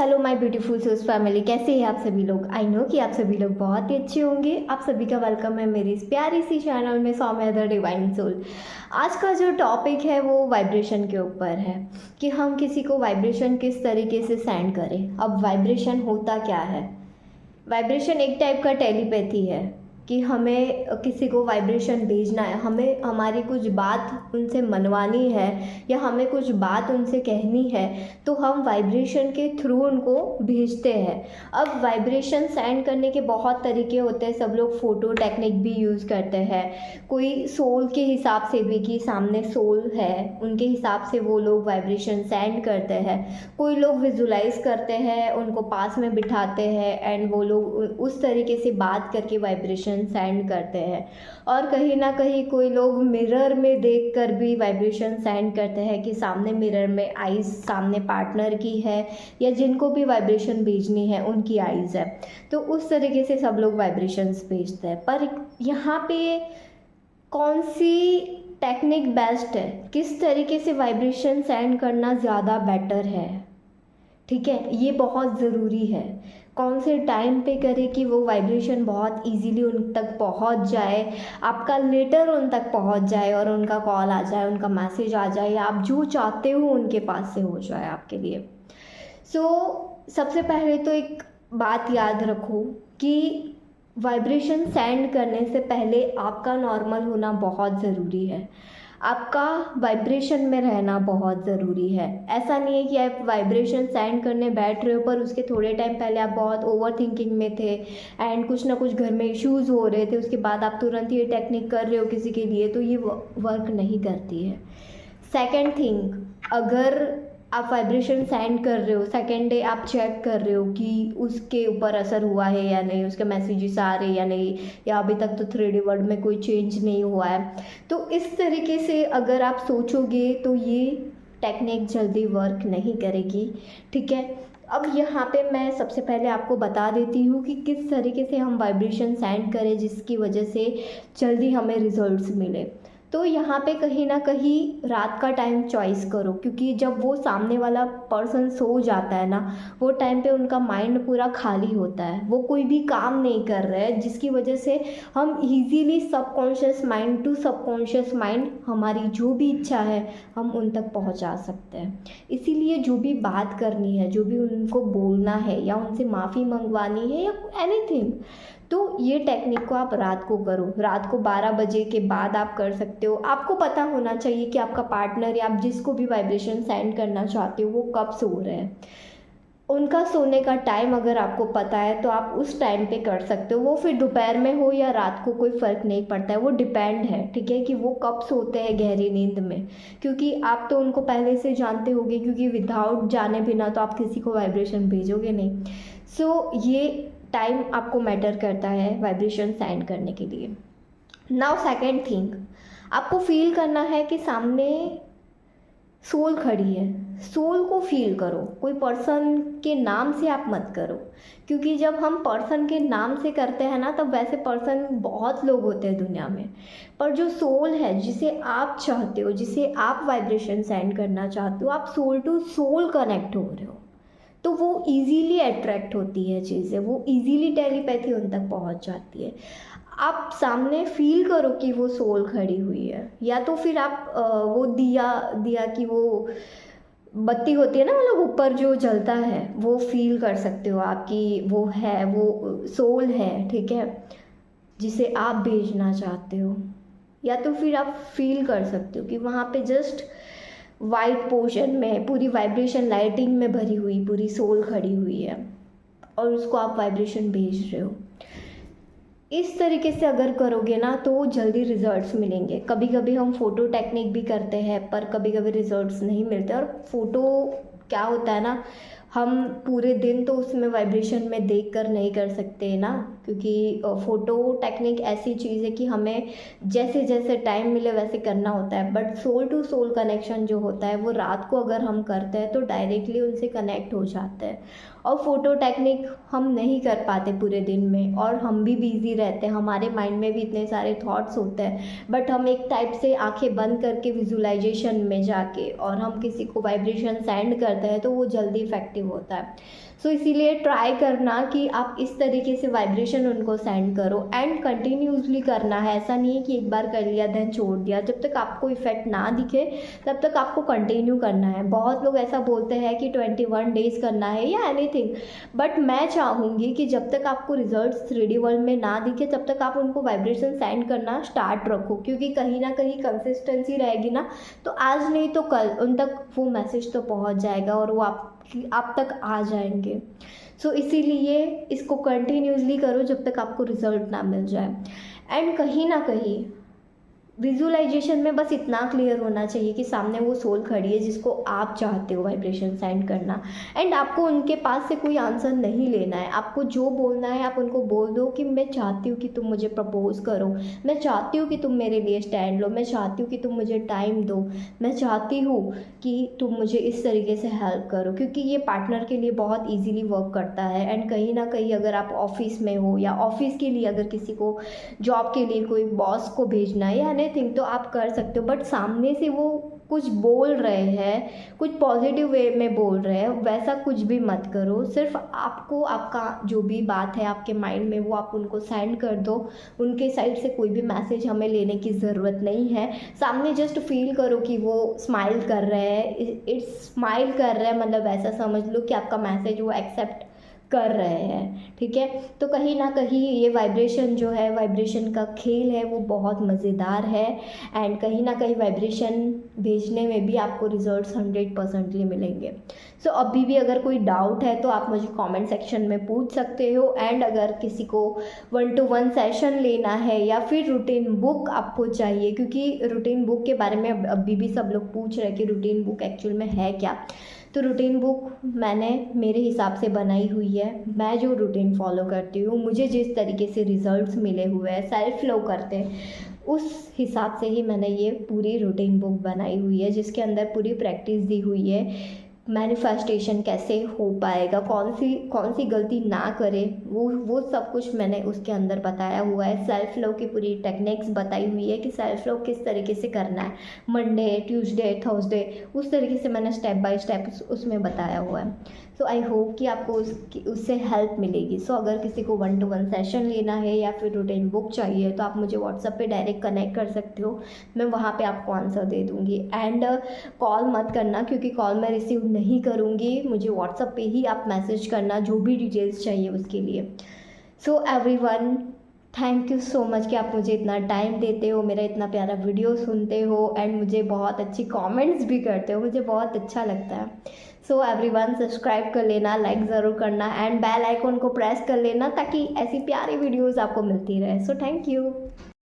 Hello my beautiful souls family, कैसे हैं आप सभी लोग। आई नो कि आप सभी लोग बहुत ही अच्छे होंगे। आप सभी का वेलकम है मेरी इस प्यारी सी चैनल में सौम्या द डिवाइन सोल। आज का जो टॉपिक है वो वाइब्रेशन के ऊपर है कि हम किसी को वाइब्रेशन किस तरीके से सेंड करें। अब वाइब्रेशन होता क्या है? वाइब्रेशन एक टाइप का टेलीपैथी है कि हमें किसी को वाइब्रेशन भेजना है, हमें हमारी कुछ बात उनसे मनवानी है या हमें कुछ बात उनसे कहनी है, तो हम वाइब्रेशन के थ्रू उनको भेजते हैं। अब वाइब्रेशन सेंड करने के बहुत तरीके होते हैं। सब लोग फ़ोटो टेक्निक भी यूज़ करते हैं, कोई सोल के हिसाब से भी कि सामने सोल है उनके हिसाब से वो लोग वाइब्रेशन सेंड करते हैं। कोई लोग विजुलाइज करते हैं, उनको पास में बिठाते हैं एंड वो लोग उस तरीके से बात करके वाइब्रेशन सेंड करते हैं। और कहीं ना कहीं कोई लोग मिरर में देखकर भी वाइब्रेशन सेंड करते हैं कि सामने मिरर में आईज सामने पार्टनर की है या जिनको भी वाइब्रेशन भेजनी है उनकी आईज है, तो उस तरीके से सब लोग वाइब्रेशंस भेजते हैं। पर यहाँ पे कौन सी टेक्निक बेस्ट है, किस तरीके से वाइब्रेशन सेंड करना ज़्यादा बेटर है, ठीक है, ये बहुत ज़रूरी है। कौन से टाइम पे करें कि वो वाइब्रेशन बहुत इजीली उन तक पहुंच जाए, आपका लेटर उन तक पहुंच जाए और उनका कॉल आ जाए, उनका मैसेज आ जाए, या आप जो चाहते हो उनके पास से हो जाए आपके लिए। सबसे पहले तो एक बात याद रखो कि वाइब्रेशन सेंड करने से पहले आपका नॉर्मल होना बहुत ज़रूरी है, आपका वाइब्रेशन में रहना बहुत ज़रूरी है। ऐसा नहीं है कि आप वाइब्रेशन सेंड करने बैठ रहे हो पर उसके थोड़े टाइम पहले आप बहुत ओवर थिंकिंग में थे एंड कुछ ना कुछ घर में इश्यूज़ हो रहे थे, उसके बाद आप तुरंत ये टेक्निक कर रहे हो किसी के लिए, तो ये वर्क नहीं करती है। सेकेंड थिंग, अगर आप वाइब्रेशन सेंड कर रहे हो, सेकेंड डे आप चेक कर रहे हो कि उसके ऊपर असर हुआ है या नहीं, उसके मैसेजेस आ रहे या नहीं, या अभी तक तो 3D वर्ल्ड में कोई चेंज नहीं हुआ है, तो इस तरीके से अगर आप सोचोगे तो ये टेक्निक जल्दी वर्क नहीं करेगी, ठीक है। अब यहाँ पे मैं सबसे पहले आपको बता देती हूँ कि किस तरीके से हम वाइब्रेशन सेंड करें जिसकी वजह से जल्दी हमें रिजल्ट्स मिले। तो यहाँ पे कहीं ना कहीं रात का टाइम चॉइस करो, क्योंकि जब वो सामने वाला पर्सन सो जाता है ना, वो टाइम पे उनका माइंड पूरा खाली होता है, वो कोई भी काम नहीं कर रहे हैं, जिसकी वजह से हम easily subconscious mind to subconscious mind हमारी जो भी इच्छा है हम उन तक पहुंचा सकते हैं। इसीलिए जो भी बात करनी है, जो भी उनको बोलना है या उनसे माफ़ी मंगवानी है या एनीथिंग, तो ये टेक्निक को आप रात को करो। रात को 12 बजे के बाद आप कर सकते हो। आपको पता होना चाहिए कि आपका पार्टनर या आप जिसको भी वाइब्रेशन सेंड करना चाहते हो वो कब सो रहे हैं। उनका सोने का टाइम अगर आपको पता है तो आप उस टाइम पे कर सकते हो। वो फिर दोपहर में हो या रात को कोई फ़र्क नहीं पड़ता है, वो डिपेंड है, ठीक है, कि वो कब सोते हैं गहरी नींद में, क्योंकि आप तो उनको पहले से जानते होंगे, क्योंकि विदाउट जाने बिना तो आप किसी को वाइब्रेशन भेजोगे नहीं। ये टाइम आपको मैटर करता है वाइब्रेशन सेंड करने के लिए। नाउ सेकेंड थिंग, आपको फील करना है कि सामने सोल खड़ी है। सोल को फील करो, कोई पर्सन के नाम से आप मत करो, क्योंकि जब हम पर्सन के नाम से करते हैं ना, तब वैसे पर्सन बहुत लोग होते हैं दुनिया में, पर जो सोल है जिसे आप चाहते हो, जिसे आप वाइब्रेशन सेंड करना चाहते हो, आप सोल टू सोल कनेक्ट हो रहे हो, तो वो इजीली अट्रैक्ट होती है चीज़ें, वो इजीली टेलीपैथी उन तक पहुंच जाती है। आप सामने फील करो कि वो सोल खड़ी हुई है, या तो फिर आप वो दिया की वो बत्ती होती है ना, मतलब ऊपर जो जलता है, वो फील कर सकते हो आपकी वो है, वो सोल है, ठीक है, जिसे आप भेजना चाहते हो। या तो फिर आप फील कर सकते हो कि वहाँ पे जस्ट वाइट पोर्शन में पूरी वाइब्रेशन लाइटिंग में भरी हुई पूरी सोल खड़ी हुई है और उसको आप वाइब्रेशन भेज रहे हो। इस तरीके से अगर करोगे ना तो जल्दी रिजल्ट्स मिलेंगे। कभी कभी हम फ़ोटो टेक्निक भी करते हैं पर कभी कभी रिजल्ट्स नहीं मिलते। और फ़ोटो क्या होता है ना, हम पूरे दिन तो उसमें वाइब्रेशन में देख कर नहीं कर सकते ना, क्योंकि फ़ोटो टेक्निक ऐसी चीज़ है कि हमें जैसे जैसे टाइम मिले वैसे करना होता है। But soul to soul connection जो होता है वो रात को अगर हम करते हैं तो डायरेक्टली उनसे कनेक्ट हो जाते हैं। और फ़ोटो टेक्निक हम नहीं कर पाते पूरे दिन में, और हम भी बिज़ी रहते हैं, हमारे माइंड में भी इतने सारे थॉट्स होते हैं, बट हम एक टाइप से आंखें बंद करके विजुलाइजेशन में जाके और हम किसी को वाइब्रेशन सेंड करते हैं तो वो जल्दी इफेक्टिव इफ़ेक्टिव होता है। सो इसीलिए ट्राई करना कि आप इस तरीके से वाइब्रेशन उनको सेंड करो एंड कंटिन्यूसली करना है। ऐसा नहीं है कि एक बार कर लिया देन छोड़ दिया। जब तक आपको इफ़ेक्ट ना दिखे तब तक आपको कंटिन्यू करना है। बहुत लोग ऐसा बोलते हैं कि 21 डेज़ करना है या एनीथिंग, बट मैं चाहूँगी कि जब तक आपको रिजल्ट्स 3D वर्ल्ड में ना दिखे तब तक आप उनको वाइब्रेशन सेंड करना स्टार्ट रखो, क्योंकि कहीं ना कहीं कंसिस्टेंसी रहेगी ना तो आज नहीं तो कल उन तक वो मैसेज तो पहुंच जाएगा और वो आप तक आ जाएंगे। सो इसीलिए इसको कंटिन्यूसली करो जब तक आपको रिजल्ट ना मिल जाए। एंड कहीं ना कहीं विजुअलाइजेशन में बस इतना क्लियर होना चाहिए कि सामने वो सोल खड़ी है जिसको आप चाहते हो वाइब्रेशन सेंड करना, एंड आपको उनके पास से कोई आंसर नहीं लेना है। आपको जो बोलना है आप उनको बोल दो कि मैं चाहती हूँ कि तुम मुझे प्रपोज करो, मैं चाहती हूँ कि तुम मेरे लिए स्टैंड लो, मैं चाहती हूँ कि तुम मुझे टाइम दो, मैं चाहती हूँ कि तुम मुझे इस तरीके से हेल्प करो, क्योंकि ये पार्टनर के लिए बहुत ईजीली वर्क करता है। एंड कहीं ना कहीं अगर आप ऑफिस में हो या ऑफिस के लिए अगर किसी को जॉब के लिए कोई बॉस को भेजना है या थिंग तो आप कर सकते हो, बट सामने से वो कुछ बोल रहे हैं, कुछ पॉजिटिव वे में बोल रहे हैं, वैसा कुछ भी मत करो। सिर्फ आपको आपका जो भी बात है आपके माइंड में वो आप उनको सेंड कर दो। उनके साइड से कोई भी मैसेज हमें लेने की ज़रूरत नहीं है। सामने जस्ट फील करो कि वो स्माइल कर रहे हैं, इट्स स्माइल कर रहे हैं, मतलब ऐसा समझ लो कि आपका मैसेज वो एक्सेप्ट कर रहे हैं, ठीक है। तो कहीं ना कहीं ये वाइब्रेशन जो है, वाइब्रेशन का खेल है वो बहुत मज़ेदार है। एंड कहीं ना कहीं वाइब्रेशन भेजने में भी आपको रिजल्ट्स 100% मिलेंगे। सो अभी भी अगर कोई डाउट है तो आप मुझे कमेंट सेक्शन में पूछ सकते हो। एंड अगर किसी को 1-to-1 सेशन लेना है या फिर रूटीन बुक आपको चाहिए, क्योंकि रूटीन बुक के बारे में अभी भी सब लोग पूछ रहे हैं कि रूटीन बुक एक्चुअल में है क्या, तो रूटीन बुक मैंने मेरे हिसाब से बनाई हुई है। मैं जो रूटीन फॉलो करती हूँ, मुझे जिस तरीके से रिजल्ट्स मिले हुए हैं सेल्फ लव करते उस हिसाब से ही मैंने ये पूरी रूटीन बुक बनाई हुई है, जिसके अंदर पूरी प्रैक्टिस दी हुई है। मैनिफेस्टेशन कैसे हो पाएगा, कौन सी गलती ना करें, वो सब कुछ मैंने उसके अंदर बताया हुआ है। सेल्फ लव की पूरी टेक्निक्स बताई हुई है कि सेल्फ लव किस तरीके से करना है, मंडे, ट्यूसडे, थर्सडे, उस तरीके से मैंने स्टेप बाय स्टेप उसमें बताया हुआ है। सो आई होप कि आपको उससे हेल्प मिलेगी। सो अगर किसी को 1-to-1 सेशन लेना है या फिर रूटीन बुक चाहिए तो आप मुझे व्हाट्सएप पे डायरेक्ट कनेक्ट कर सकते हो, मैं वहाँ पे आपको आंसर दे दूँगी। एंड कॉल मत करना, क्योंकि कॉल मैं रिसीव नहीं करूँगी, मुझे व्हाट्सएप पे ही आप मैसेज करना जो भी डिटेल्स चाहिए उसके लिए। So everyone, thank you so much कि आप मुझे इतना टाइम देते हो, मेरा इतना प्यारा वीडियो सुनते हो एंड मुझे बहुत अच्छी कमेंट्स भी करते हो, मुझे बहुत अच्छा लगता है। सो एवरीवन, सब्सक्राइब कर लेना, लाइक ज़रूर करना एंड बेल आइकॉन को प्रेस कर लेना ताकि ऐसी प्यारी वीडियोस आपको मिलती रहे। So thank you.